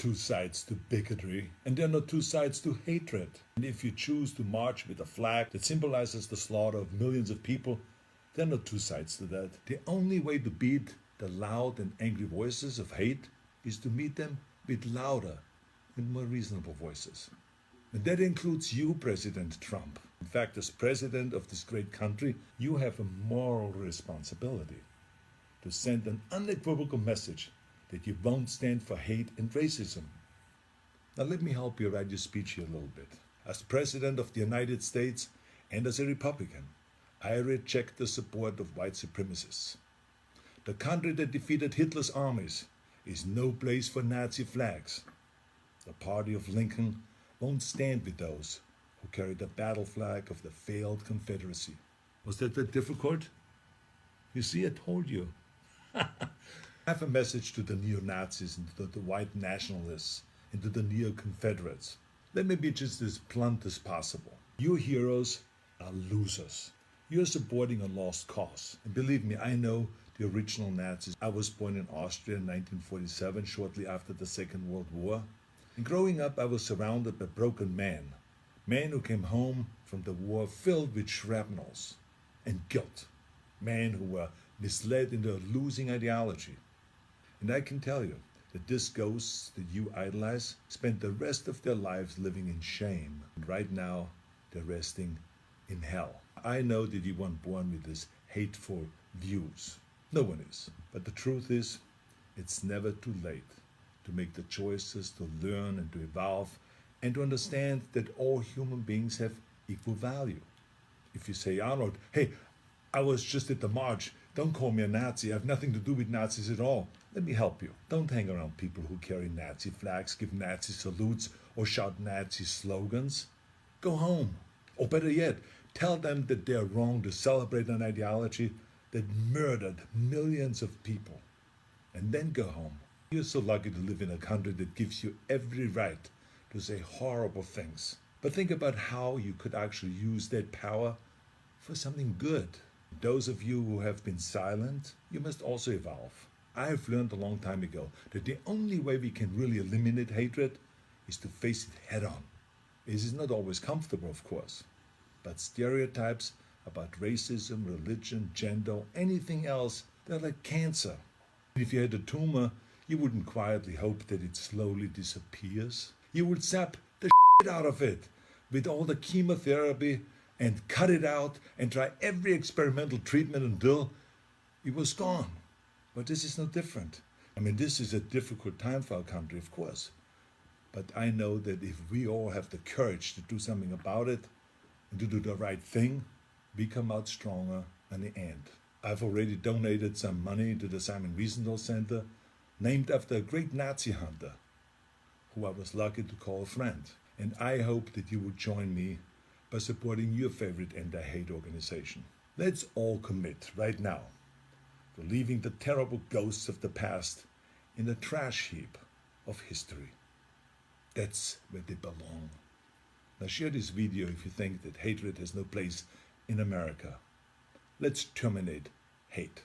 two sides to bigotry, and there are not two sides to hatred. And if you choose to march with a flag that symbolizes the slaughter of millions of people, there are not two sides to that. The only way to beat the loud and angry voices of hate is to meet them with louder and more reasonable voices. And that includes you, President Trump. In fact, as president of this great country, you have a moral responsibility to send an unequivocal message that you won't stand for hate and racism. Now let me help you write your speech here a little bit. As President of the United States and as a Republican, I reject the support of white supremacists. The country that defeated Hitler's armies is no place for Nazi flags. The party of Lincoln won't stand with those who carry the battle flag of the failed Confederacy. Was that that difficult? You see, I told you. I have a message to the neo-Nazis and to the white nationalists and to the neo-Confederates. Let me be just as blunt as possible. You heroes are losers. You're supporting a lost cause. And believe me, I know the original Nazis. I was born in Austria in 1947, shortly after the Second World War. And growing up, I was surrounded by broken men who came home from the war filled with shrapnels and guilt, men who were misled into a losing ideology. And I can tell you that these ghosts that you idolize spent the rest of their lives living in shame. And right now, they're resting in hell. I know that you weren't born with these hateful views. No one is. But the truth is, it's never too late to make the choices, to learn and to evolve, and to understand that all human beings have equal value. If you say, Arnold, hey, I was just at the march, don't call me a Nazi, I have nothing to do with Nazis at all. Let me help you. Don't hang around people who carry Nazi flags, give Nazi salutes, or shout Nazi slogans. Go home. Or better yet, tell them that they're wrong to celebrate an ideology that murdered millions of people. And then go home. You're so lucky to live in a country that gives you every right to say horrible things. But think about how you could actually use that power for something good. Those of you who have been silent, you must also evolve. I have learned a long time ago that the only way we can really eliminate hatred is to face it head on. It is not always comfortable, of course, but stereotypes about racism, religion, gender, anything else, they're like cancer. If you had a tumor, you wouldn't quietly hope that it slowly disappears. You would zap the shit out of it with all the chemotherapy and cut it out and try every experimental treatment until it was gone. But this is no different. I mean, this is a difficult time for our country, of course. But I know that if we all have the courage to do something about it and to do the right thing, we come out stronger in the end. I've already donated some money to the Simon Wiesenthal Center, named after a great Nazi hunter, who I was lucky to call a friend. And I hope that you will join me by supporting your favorite anti-hate organization. Let's all commit right now to leaving the terrible ghosts of the past in the trash heap of history. That's where they belong. Now share this video if you think that hatred has no place in America. Let's terminate hate.